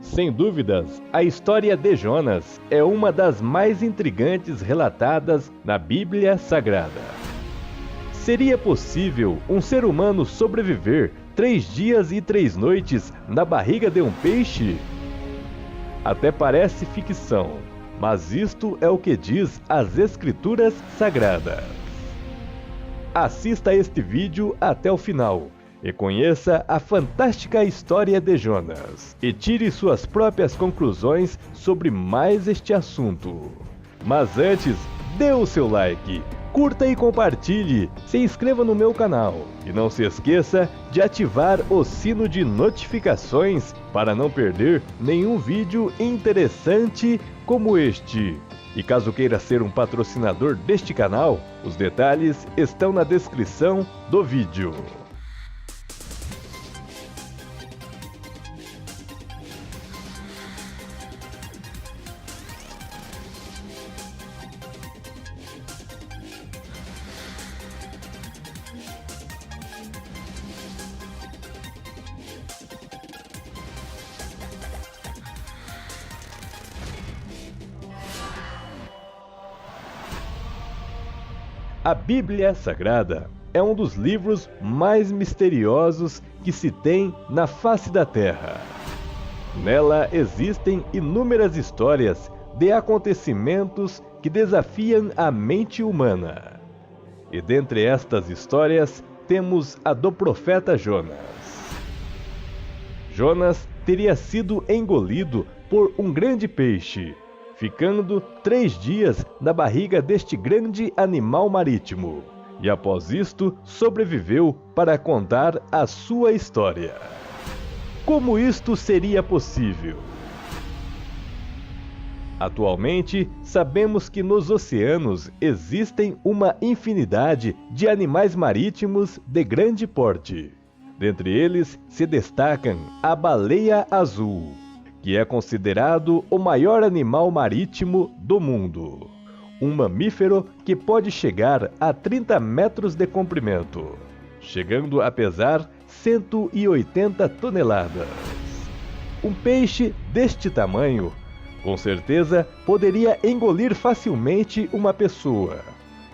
Sem dúvidas, a história de Jonas é uma das mais intrigantes relatadas na Bíblia Sagrada. Seria possível um ser humano sobreviver 3 dias e 3 noites na barriga de um peixe? Até parece ficção, mas isto é o que diz as Escrituras Sagradas. Assista este vídeo até o final e conheça a fantástica história de Jonas e tire suas próprias conclusões sobre mais este assunto. Mas antes, dê o seu like, curta e compartilhe, se inscreva no meu canal e não se esqueça de ativar o sino de notificações para não perder nenhum vídeo interessante como este. E caso queira ser um patrocinador deste canal, os detalhes estão na descrição do vídeo. A Bíblia Sagrada é um dos livros mais misteriosos que se tem na face da Terra. Nela existem inúmeras histórias de acontecimentos que desafiam a mente humana. E dentre estas histórias temos a do profeta Jonas. Jonas teria sido engolido por um grande peixe, ficando 3 dias na barriga deste grande animal marítimo, e após isto sobreviveu para contar a sua história. Como isto seria possível? Atualmente, sabemos que nos oceanos existem uma infinidade de animais marítimos de grande porte. Dentre eles se destacam a baleia azul, que é considerado o maior animal marítimo do mundo. Um mamífero que pode chegar a 30 metros de comprimento, chegando a pesar 180 toneladas. Um peixe deste tamanho, com certeza, poderia engolir facilmente uma pessoa.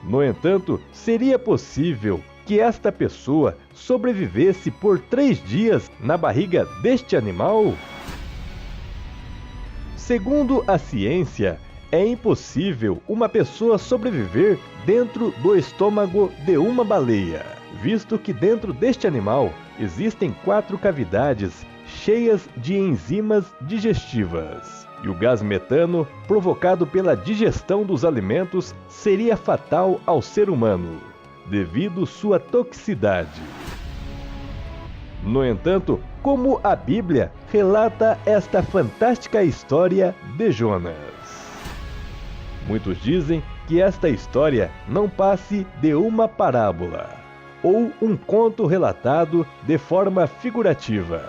No entanto, seria possível que esta pessoa sobrevivesse por 3 dias na barriga deste animal? Segundo a ciência, é impossível uma pessoa sobreviver dentro do estômago de uma baleia, visto que dentro deste animal existem 4 cavidades cheias de enzimas digestivas, e o gás metano provocado pela digestão dos alimentos seria fatal ao ser humano, devido sua toxicidade. No entanto, como a Bíblia relata esta fantástica história de Jonas? Muitos dizem que esta história não passe de uma parábola, ou um conto relatado de forma figurativa.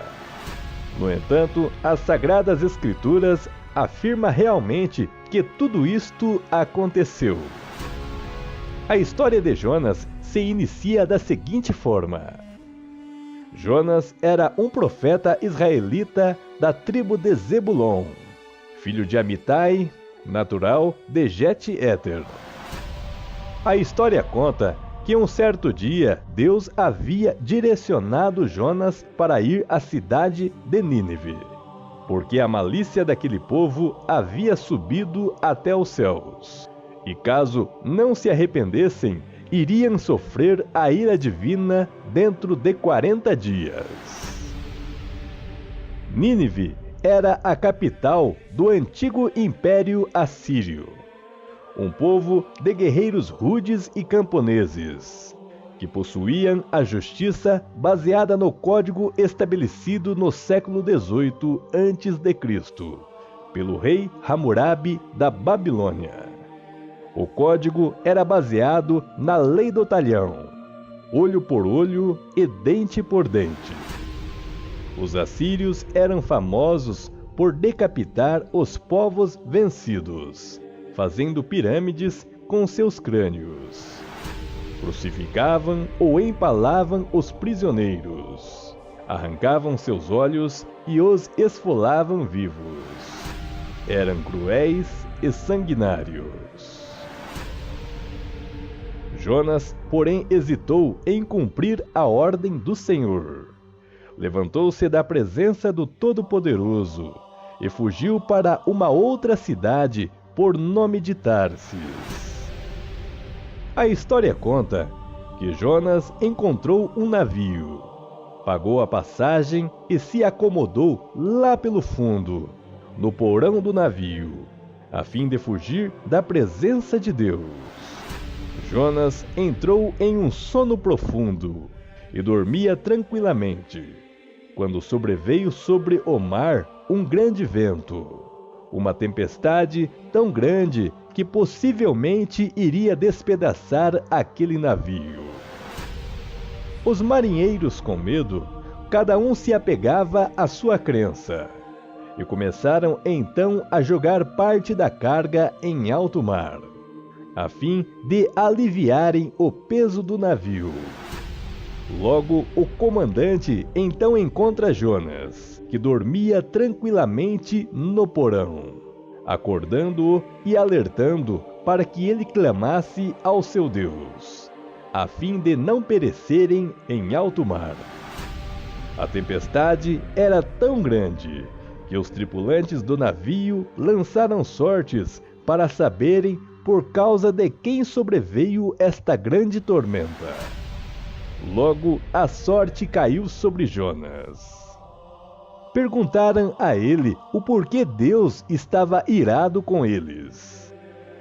No entanto, as Sagradas Escrituras afirmam realmente que tudo isto aconteceu. A história de Jonas se inicia da seguinte forma. Jonas era um profeta israelita da tribo de Zebulon, filho de Amitai, natural de Jet-Éter. A história conta que um certo dia Deus havia direcionado Jonas para ir à cidade de Nínive, porque a malícia daquele povo havia subido até os céus, e caso não se arrependessem, iriam sofrer a ira divina dentro de 40 dias. Nínive era a capital do antigo Império Assírio, um povo de guerreiros rudes e camponeses, que possuíam a justiça baseada no código estabelecido no século XVIII a.C., pelo rei Hammurabi da Babilônia. O código era baseado na lei do talhão, olho por olho e dente por dente. Os assírios eram famosos por decapitar os povos vencidos, fazendo pirâmides com seus crânios. Crucificavam ou empalavam os prisioneiros, arrancavam seus olhos e os esfolavam vivos. Eram cruéis e sanguinários. Jonas, porém, hesitou em cumprir a ordem do Senhor. Levantou-se da presença do Todo-Poderoso e fugiu para uma outra cidade por nome de Tarsis. A história conta que Jonas encontrou um navio, pagou a passagem e se acomodou lá pelo fundo, no porão do navio, a fim de fugir da presença de Deus. Jonas entrou em um sono profundo e dormia tranquilamente, quando sobreveio sobre o mar um grande vento, uma tempestade tão grande que possivelmente iria despedaçar aquele navio. Os marinheiros, com medo, cada um se apegava à sua crença, e começaram então a jogar parte da carga em alto mar, a fim de aliviarem o peso do navio. Logo, o comandante então encontra Jonas, que dormia tranquilamente no porão, acordando-o e alertando para que ele clamasse ao seu Deus, a fim de não perecerem em alto mar. A tempestade era tão grande que os tripulantes do navio lançaram sortes para saberem por causa de quem sobreveio esta grande tormenta. Logo, a sorte caiu sobre Jonas. Perguntaram a ele o porquê Deus estava irado com eles.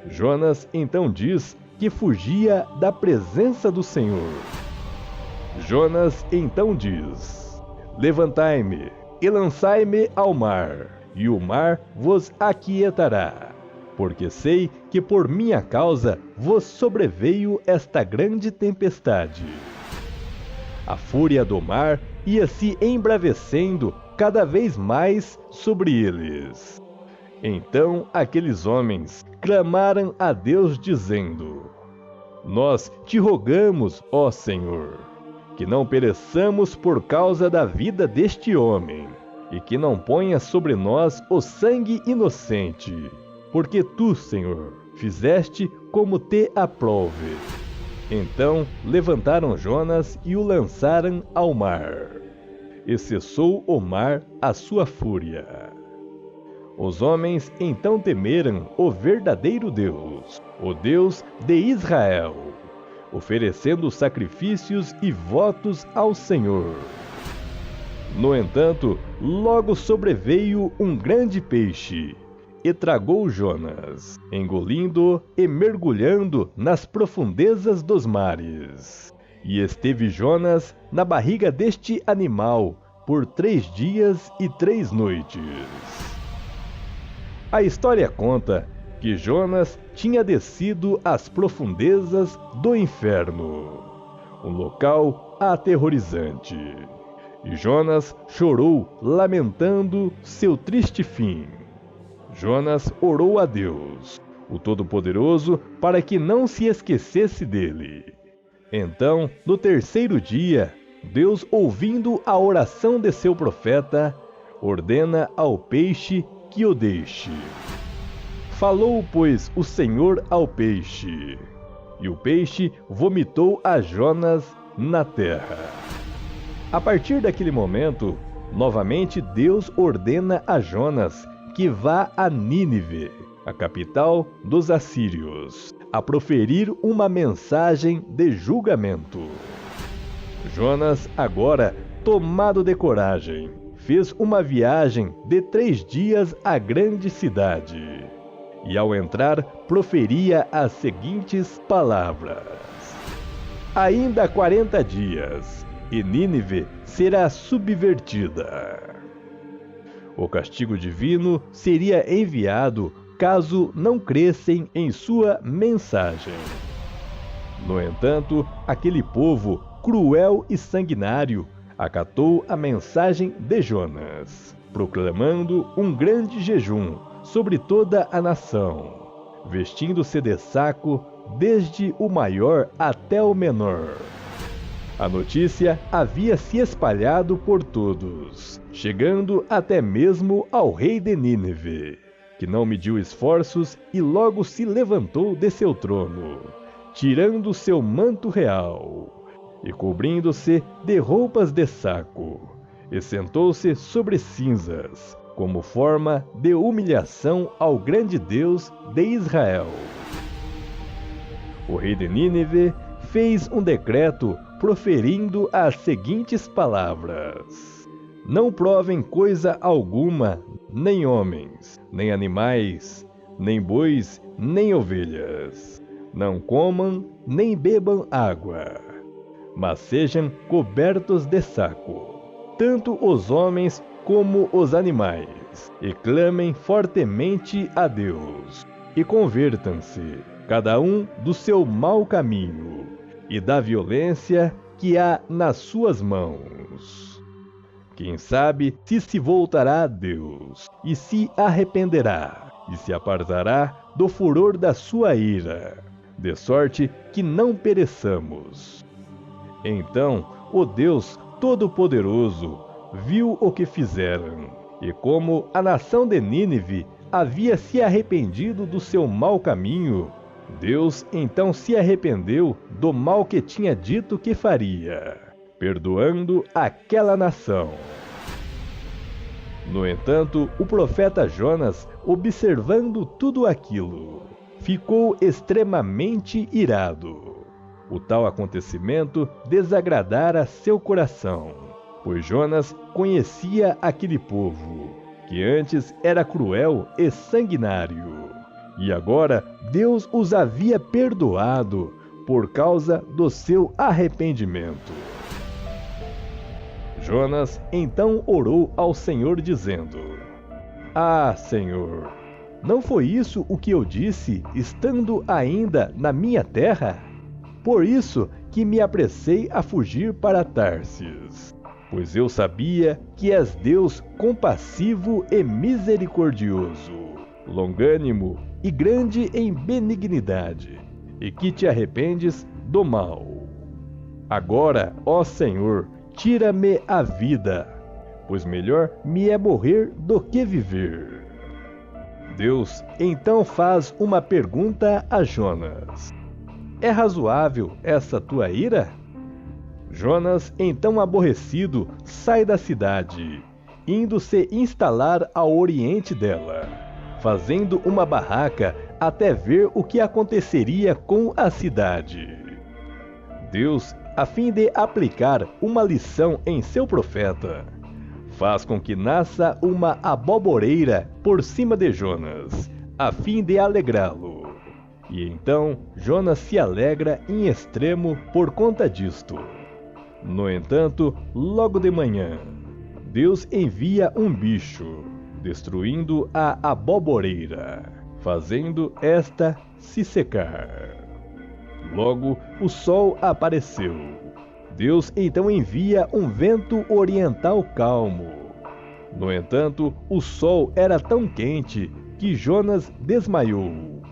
Jonas então diz que fugia da presença do Senhor. Jonas então diz: levantai-me e lançai-me ao mar, e o mar vos aquietará, porque sei que por minha causa vos sobreveio esta grande tempestade. A fúria do mar ia se embravecendo cada vez mais sobre eles. Então aqueles homens clamaram a Deus dizendo: nós te rogamos, ó Senhor, que não pereçamos por causa da vida deste homem, e que não ponhas sobre nós o sangue inocente, porque tu, Senhor, fizeste como te aprouve. Então levantaram Jonas e o lançaram ao mar, e cessou o mar a sua fúria. Os homens então temeram o verdadeiro Deus, o Deus de Israel, oferecendo sacrifícios e votos ao Senhor. No entanto, logo sobreveio um grande peixe, e tragou Jonas, engolindo-o e mergulhando nas profundezas dos mares. E esteve Jonas na barriga deste animal por 3 dias e 3 noites. A história conta que Jonas tinha descido às profundezas do inferno, um local aterrorizante. E Jonas chorou, lamentando seu triste fim. Jonas orou a Deus, o Todo-Poderoso, para que não se esquecesse dele. Então, no 3º dia, Deus, ouvindo a oração de seu profeta, ordena ao peixe que o deixe. Falou, pois, o Senhor ao peixe, e o peixe vomitou a Jonas na terra. A partir daquele momento, novamente Deus ordena a Jonas que vá a Nínive, a capital dos assírios, a proferir uma mensagem de julgamento. Jonas, agora tomado de coragem, fez uma viagem de 3 dias à grande cidade, e ao entrar proferia as seguintes palavras: ainda 40 dias, e Nínive será subvertida. O castigo divino seria enviado caso não crescem em sua mensagem. No entanto, aquele povo cruel e sanguinário acatou a mensagem de Jonas, proclamando um grande jejum sobre toda a nação, vestindo-se de saco desde o maior até o menor. A notícia havia se espalhado por todos, chegando até mesmo ao rei de Nínive, que não mediu esforços e logo se levantou de seu trono, tirando seu manto real e cobrindo-se de roupas de saco, e sentou-se sobre cinzas, como forma de humilhação ao grande Deus de Israel. O rei de Nínive fez um decreto proferindo as seguintes palavras: não provem coisa alguma, nem homens, nem animais, nem bois, nem ovelhas. Não comam, nem bebam água, mas sejam cobertos de saco, tanto os homens como os animais, e clamem fortemente a Deus, e convertam-se, cada um do seu mau caminho, e da violência que há nas suas mãos. Quem sabe se voltará a Deus, e se arrependerá, e se apartará do furor da sua ira, de sorte que não pereçamos. Então o Deus Todo-Poderoso viu o que fizeram, e como a nação de Nínive havia se arrependido do seu mau caminho, Deus então se arrependeu do mal que tinha dito que faria, perdoando aquela nação. No entanto, o profeta Jonas, observando tudo aquilo, ficou extremamente irado. O tal acontecimento desagradara seu coração, pois Jonas conhecia aquele povo, que antes era cruel e sanguinário, e agora Deus os havia perdoado por causa do seu arrependimento. Jonas então orou ao Senhor dizendo: Ah, Senhor, não foi isso o que eu disse estando ainda na minha terra? Por isso que me apressei a fugir para Tarsis, pois eu sabia que és Deus compassivo e misericordioso, longânimo e grande em benignidade, e que te arrependes do mal. Agora, ó Senhor, tira-me a vida, pois melhor me é morrer do que viver. Deus então faz uma pergunta a Jonas: é razoável essa tua ira? Jonas, então aborrecido, sai da cidade, indo se instalar ao oriente dela, fazendo uma barraca até ver o que aconteceria com a cidade. Deus, a fim de aplicar uma lição em seu profeta, faz com que nasça uma aboboreira por cima de Jonas, a fim de alegrá-lo. E então Jonas se alegra em extremo por conta disto. No entanto, logo de manhã, Deus envia um bicho, destruindo a aboboreira, fazendo esta se secar. Logo o sol apareceu. Deus então envia um vento oriental calmo. No entanto, o sol era tão quente que Jonas desmaiou.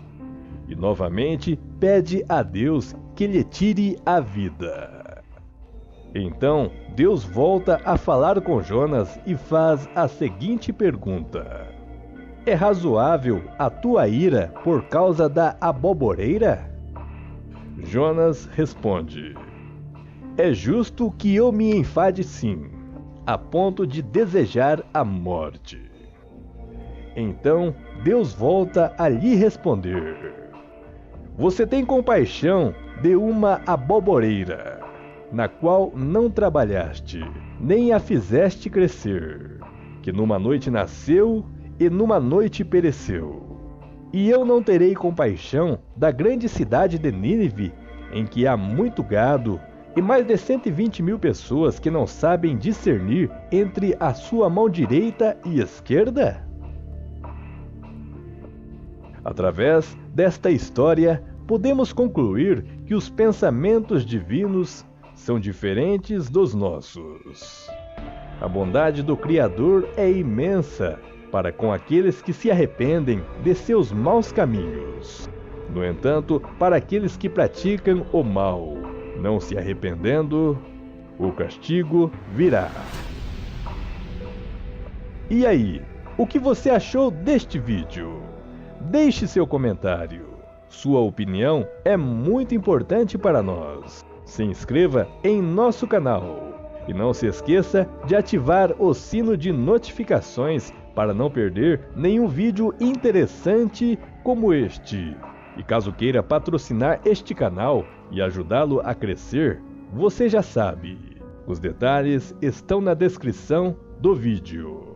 E novamente pede a Deus que lhe tire a vida. Então Deus volta a falar com Jonas e faz a seguinte pergunta: é razoável a tua ira por causa da aboboreira? Jonas responde: é justo que eu me enfade sim, a ponto de desejar a morte. Então Deus volta a lhe responder: você tem compaixão de uma aboboreira, na qual não trabalhaste, nem a fizeste crescer, que numa noite nasceu e numa noite pereceu. E eu não terei compaixão da grande cidade de Nínive, em que há muito gado, e mais de 120.000 pessoas que não sabem discernir entre a sua mão direita e esquerda? Através desta história, podemos concluir que os pensamentos divinos são diferentes dos nossos. A bondade do Criador é imensa para com aqueles que se arrependem de seus maus caminhos. No entanto, para aqueles que praticam o mal, não se arrependendo, o castigo virá. E aí, o que você achou deste vídeo? Deixe seu comentário. Sua opinião é muito importante para nós. Se inscreva em nosso canal. E não se esqueça de ativar o sino de notificações para não perder nenhum vídeo interessante como este. E caso queira patrocinar este canal e ajudá-lo a crescer, você já sabe. Os detalhes estão na descrição do vídeo.